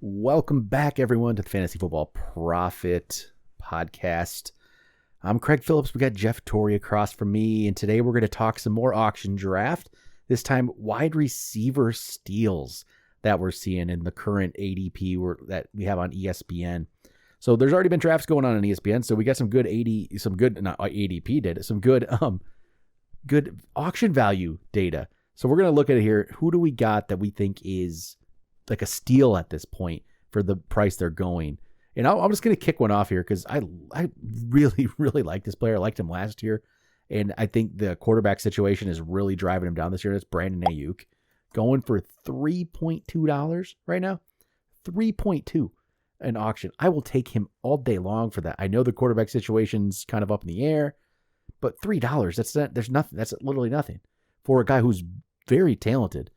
Welcome back, everyone, to the Fantasy Football Profit Podcast. I'm Craig Phillips. We got Jeff Torrey across from me, and today we're going to talk some more auction draft. This time, wide receiver steals that we're seeing in the current ADP that we have on ESPN. So there's already been drafts going on ESPN, so we got some good good auction value data. So we're going to look at it here. Who do we got that we think is like a steal at this point for the price they're going? And I'm just going to kick one off here because I really, really like this player. I liked him last year. And I think the quarterback situation is really driving him down this year. That's Brandin Aiyuk going for $3.2 right now. 3.2 an auction. I will take him all day long for that. I know the quarterback situation's kind of up in the air, but $3, there's nothing. That's literally nothing for a guy who's very talented.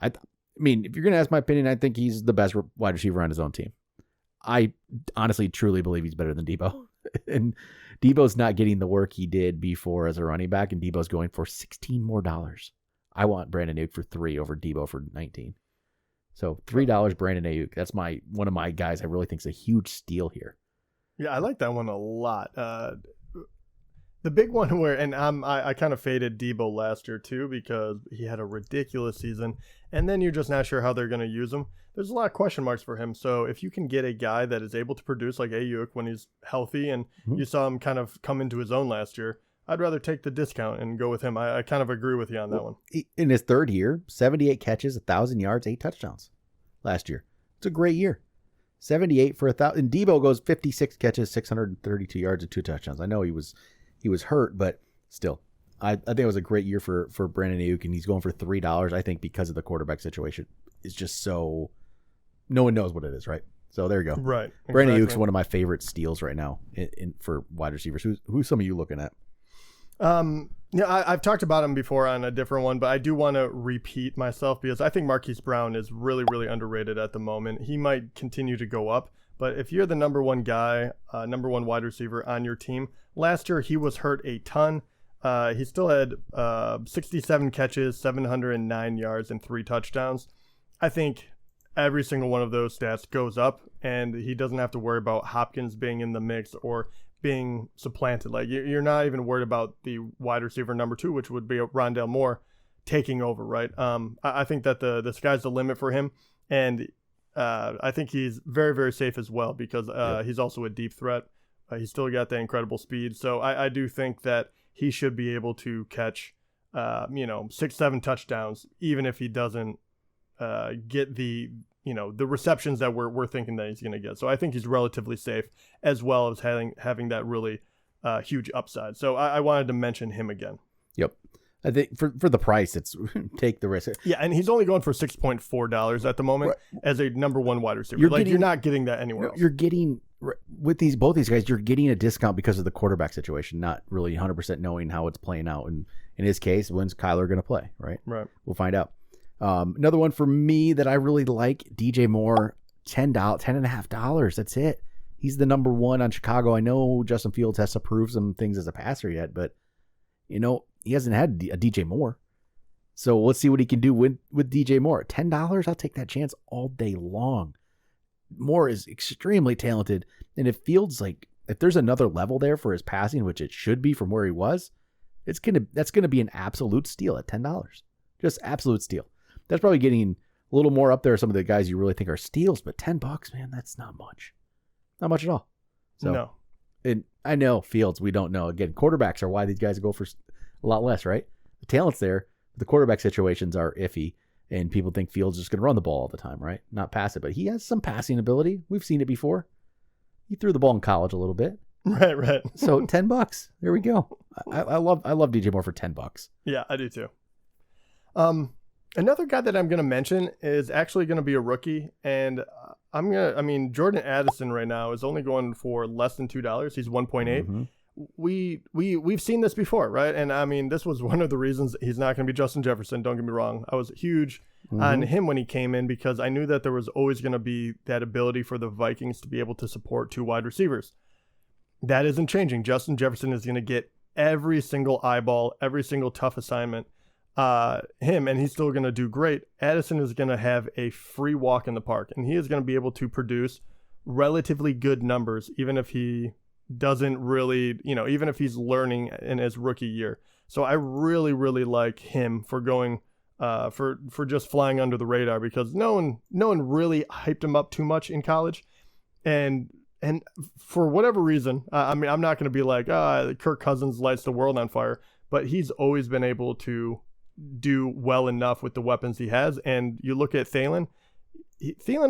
I mean, if you're going to ask my opinion, I think he's the best wide receiver on his own team. I honestly, truly believe he's better than Deebo. And Deebo's not getting the work he did before as a running back, and Deebo's going for $16 more. I want Brandin Aiyuk for $3 over Deebo for $19. So $3 Brandin Aiyuk. That's one of my guys I really think is a huge steal here. Yeah, I like that one a lot. The big one where, and I kind of faded Deebo last year too because he had a ridiculous season, and then you're just not sure how they're going to use him. There's a lot of question marks for him. So if you can get a guy that is able to produce like Aiyuk when he's healthy, and you saw him kind of come into his own last year, I'd rather take the discount and go with him. I kind of agree with you on that one. In his third year, 78 catches, 1,000 yards, 8 touchdowns last year. It's a great year. 78 for 1,000. And Deebo goes 56 catches, 632 yards, and 2 touchdowns. I know he was hurt, but still, I think it was a great year for Brandin Aiyuk, and he's going for $3. I think because of the quarterback situation, it's just so no one knows what it is, right? So there you go. Right. Brandin Aiyuk's one of my favorite steals right now for wide receivers. Who's some of you looking at? I've talked about him before on a different one, but I do want to repeat myself because I think Marquise Brown is really, really underrated at the moment. He might continue to go up, but if you're the number one guy, number one wide receiver on your team, last year he was hurt a ton. He still had 67 catches, 709 yards, and 3 touchdowns. I think every single one of those stats goes up, and he doesn't have to worry about Hopkins being in the mix or being supplanted. Like you're not even worried about the wide receiver number 2, which would be Rondale Moore, taking over, right? I think that the sky's the limit for him, and I think he's very, very safe as well because he's also a deep threat. He's still got that incredible speed, so I do think that he should be able to catch 6-7 touchdowns, even if he doesn't get the receptions that we're thinking that he's going to get. So I think he's relatively safe, as well as having that really huge upside. So I wanted to mention him again. Yep. I think for the price, it's take the risk. Yeah, and he's only going for $6.4 at the moment as a number one wide receiver. You're not getting that anywhere else. You're getting with both these guys, you're getting a discount because of the quarterback situation, not really 100% knowing how it's playing out. And in his case, when's Kyler going to play? Right. We'll find out. Another one for me that I really like, DJ Moore, $10.50. That's it. He's the number one on Chicago. I know Justin Fields has to prove some things as a passer yet, but he hasn't had a DJ Moore. So let's see what he can do with DJ Moore. $10, I'll take that chance all day long. Moore is extremely talented, and it feels like if there's another level there for his passing, which it should be from where he was, that's gonna be an absolute steal at $10. Just absolute steal. That's probably getting a little more up there. Some of the guys you really think are steals, but $10, man, that's not much. Not much at all. So, no. And I know Fields, we don't know. Again, quarterbacks are why these guys go for a lot less, right? The talent's there. The quarterback situations are iffy, and people think Fields is just going to run the ball all the time, right? Not pass it, but he has some passing ability. We've seen it before. He threw the ball in college a little bit. Right. So $10. There we go. I love DJ Moore for $10. Yeah, I do too. Another guy that I'm going to mention is actually going to be a rookie, and Jordan Addison right now is only going for less than $2. He's 1.8. Mm-hmm. We've seen this before, right? And this was one of the reasons he's not going to be Justin Jefferson. Don't get me wrong. I was huge on him when he came in because I knew that there was always going to be that ability for the Vikings to be able to support 2 wide receivers. That isn't changing. Justin Jefferson is going to get every single eyeball, every single tough assignment. him, and he's still going to do great, Addison is going to have a free walk in the park, and he is going to be able to produce relatively good numbers, even if he doesn't really, even if he's learning in his rookie year. So I really, really like him for going, for just flying under the radar, because no one really hyped him up too much in college, and for whatever reason, I'm not going to be like, Kirk Cousins lights the world on fire, but he's always been able to do well enough with the weapons he has. And you look at Thielen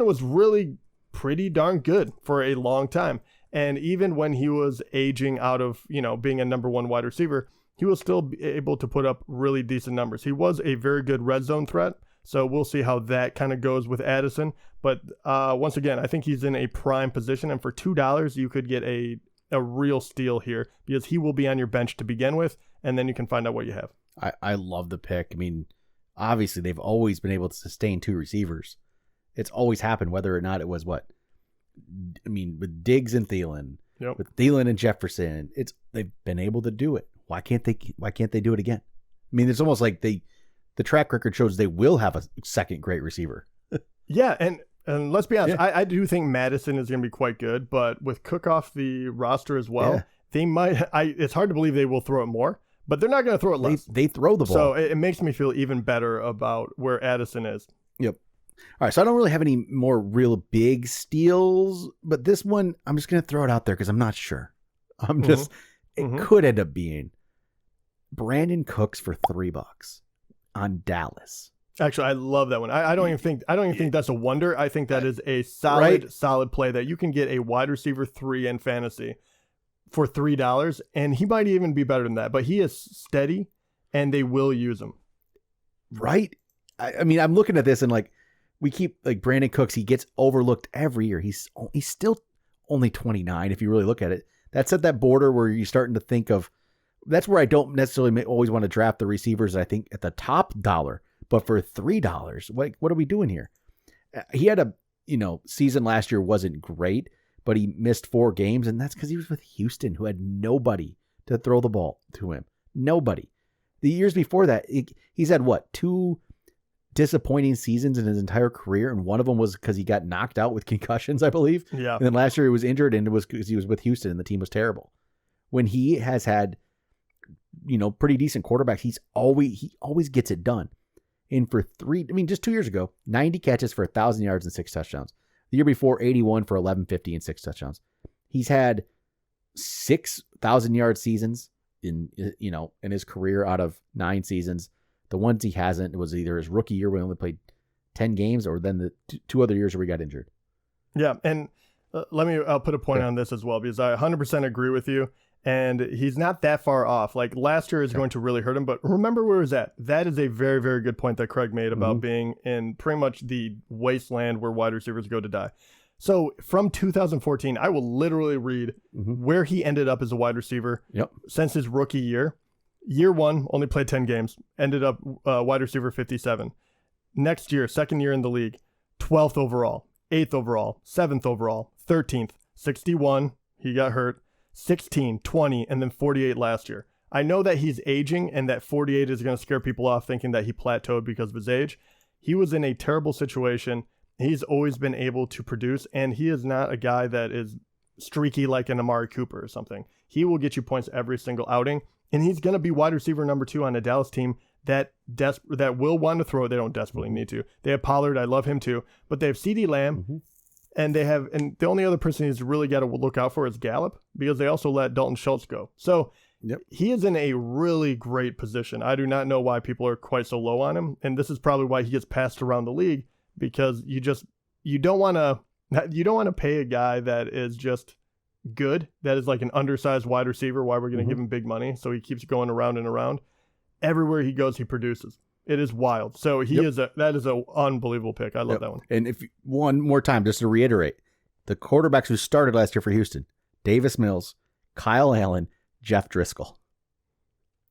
was really pretty darn good for a long time. And even when he was aging out of, being a number one wide receiver, he was still able to put up really decent numbers. He was a very good red zone threat. So we'll see how that kind of goes with Addison. But once again, I think he's in a prime position. And for $2, you could get a real steal here, because he will be on your bench to begin with. And then you can find out what you have. I love the pick. I mean, obviously they've always been able to sustain two receivers. It's always happened, whether or not it was with Diggs and Thielen, with Thielen and Jefferson, they've been able to do it. Why can't they do it again? I mean, it's almost like the track record shows they will have a second great receiver. Yeah, and let's be honest, I do think Madison is going to be quite good, but with Cook off the roster as well, they might. It's hard to believe they will throw it more, but they're not going to throw it less. They throw the ball, so it makes me feel even better about where Addison is. Yep. All right, so I don't really have any more real big steals, but this one I'm just going to throw it out there because I'm not sure. It could end up being Brandin Cooks for $3 on Dallas. Actually, I love that one. I don't even think that's a wonder. I think that is a solid play that you can get a wide receiver 3 in fantasy for $3, and he might even be better than that. But he is steady, and they will use him. Right? I mean, I'm looking at this and we keep Brandin Cooks. He gets overlooked every year. He's still only 29 if you really look at it. That's at that border where you're starting to think of. That's where I don't necessarily always want to draft the receivers. I think at the top dollar. But for $3, what are we doing here? He had a, season last year wasn't great, but he missed 4 games, and that's because he was with Houston, who had nobody to throw the ball to him. Nobody. The years before that, he's had 2 disappointing seasons in his entire career, and one of them was because he got knocked out with concussions, I believe. Yeah. And then last year he was injured, and it was because he was with Houston, and the team was terrible. When he has had, pretty decent quarterbacks, he always gets it done. And for just 2 years ago, 90 catches for 1,000 yards and 6 touchdowns. The year before, 81 for 1,150 and 6 touchdowns. He's had 6,000-yard seasons in his career out of 9 seasons. The ones he hasn't, it was either his rookie year when he only played 10 games, or then the 2 other years where he got injured. Yeah, and I'll put a point on this as well, because I 100% agree with you. And he's not that far off. Last year is going to really hurt him, but remember where he's at. That is a very, very good point that Craig made about being in pretty much the wasteland where wide receivers go to die. So from 2014, I will literally read where he ended up as a wide receiver since his rookie year. Year 1, only played 10 games, ended up wide receiver 57. Next year, second year in the league, 12th overall, 8th overall, 7th overall, 13th, 61, he got hurt. 16, 20, and then 48 last year. I know that he's aging and that 48 is going to scare people off thinking that he plateaued because of his age. He was in a terrible situation. He's always been able to produce, and he is not a guy that is streaky like an Amari Cooper or something. He will get you points every single outing, and he's going to be wide receiver number 2 on a Dallas team that will want to throw it. They don't desperately need to. They have Pollard. I love him too. But they have CeeDee Lamb. And the only other person he's really got to look out for is Gallup, because they also let Dalton Schultz go. So he is in a really great position. I do not know why people are quite so low on him. And this is probably why he gets passed around the league, because you don't want to pay a guy that is just good, that is like an undersized wide receiver. Why we're going to give him big money. So he keeps going around and around. Everywhere he goes, he produces. It is wild. So that is an unbelievable pick. I love that one. And if one more time, just to reiterate, the quarterbacks who started last year for Houston: Davis Mills, Kyle Allen, Jeff Driscoll.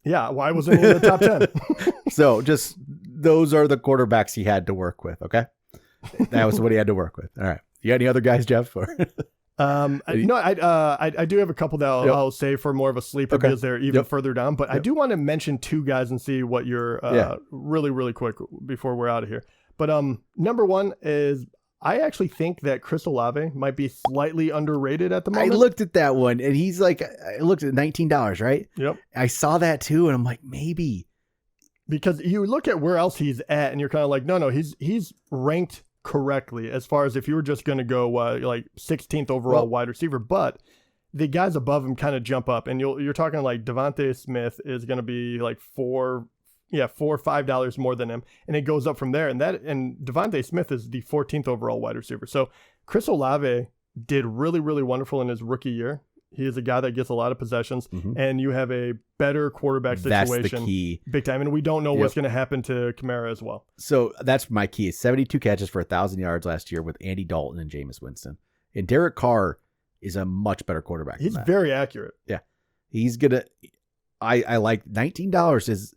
Yeah, why wasn't he in the top 10? So just those are the quarterbacks he had to work with. Okay, that was what he had to work with. All right, you got any other guys, Jeff? No, I do have a couple that I'll say for more of a sleeper because they're even further down. But I do want to mention two guys and see what you're really, really quick before we're out of here. But number one is I actually think that Chris Olave might be slightly underrated at the moment. I looked at that one and he's like, I looked at $19, right? Yep. I saw that too. And I'm like, maybe. Because you look at where else he's at and you're kind of like, no, he's ranked correctly as far as if you were just going to go like 16th overall wide receiver. But the guys above him kind of jump up. And you're talking like Devontae Smith is going to be like $4 or $5 more than him, and it goes up from there. And Devontae Smith is the 14th overall wide receiver. So Chris Olave did really, really wonderful in his rookie year. He is a guy that gets a lot of possessions, and you have a better quarterback situation. That's the key. Big time. And we don't know what's going to happen to Kamara as well. So that's my key. 72 catches for 1,000 yards last year with Andy Dalton and Jameis Winston. And Derek Carr is a much better quarterback. He's very accurate. Yeah. He's going to, I like $19 is,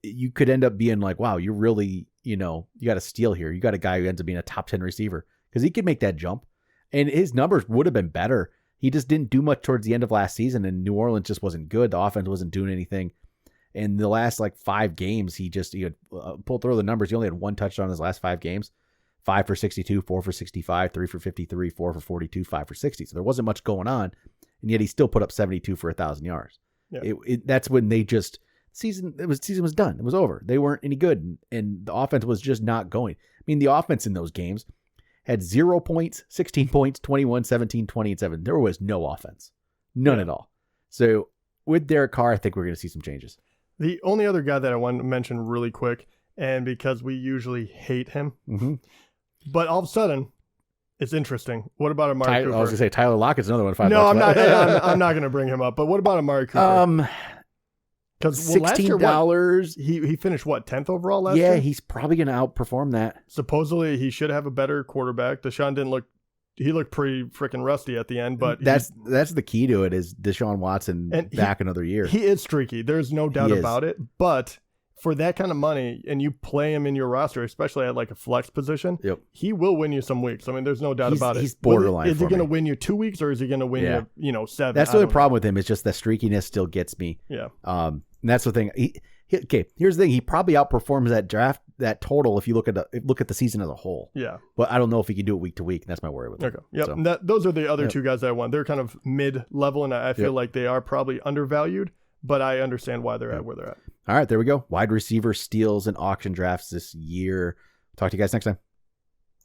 you could end up being like, wow, you really, you got a steal here. You got a guy who ends up being a top 10 receiver because he could make that jump. And his numbers would have been better. He just didn't do much towards the end of last season, and New Orleans just wasn't good. The offense wasn't doing anything. And the last 5 games, he had pulled through the numbers. He only had 1 touchdown in his last 5 games. 5 for 62, 4 for 65, 3 for 53, 4 for 42, 5 for 60. So there wasn't much going on, and yet he still put up 72 for 1,000 yards. Yeah. That's when they just season was done. It was over. They weren't any good, and the offense was just not going. I mean, the offense in those games had 0 points, 16 points, 21, 17, 20, and 7. There was no offense. None at all. So with Derek Carr, I think we're going to see some changes. The only other guy that I want to mention really quick, and because we usually hate him, but all of a sudden, it's interesting. What about Amari Cooper? I was going to say Tyler Lockett's another one. No, I'm not. I'm not going to bring him up. But what about Amari Cooper? Because $16. He finished 10th overall last year? Yeah, he's probably going to outperform that. Supposedly he should have a better quarterback. Deshaun he looked pretty freaking rusty at the end, but that's the key to it is Deshaun Watson back another year. He is streaky. There's no doubt about it. But for that kind of money, and you play him in your roster, especially at a flex position, he will win you some weeks. I mean, there's no doubt about it. He's borderline. Is he going to win you 2 weeks, or is he going to win you 7? That's the only problem with him. Is just the streakiness still gets me. Yeah. And that's the thing. Here's the thing. He probably outperforms that total if you look at the season as a whole. Yeah. But I don't know if he can do it week to week. And that's my worry with him. Okay. Yep. So, those are the other two guys that I want. They're kind of mid-level, and I feel like they are probably undervalued, but I understand why they're at where they're at. All right, there we go. Wide receiver steals and auction drafts this year. Talk to you guys next time.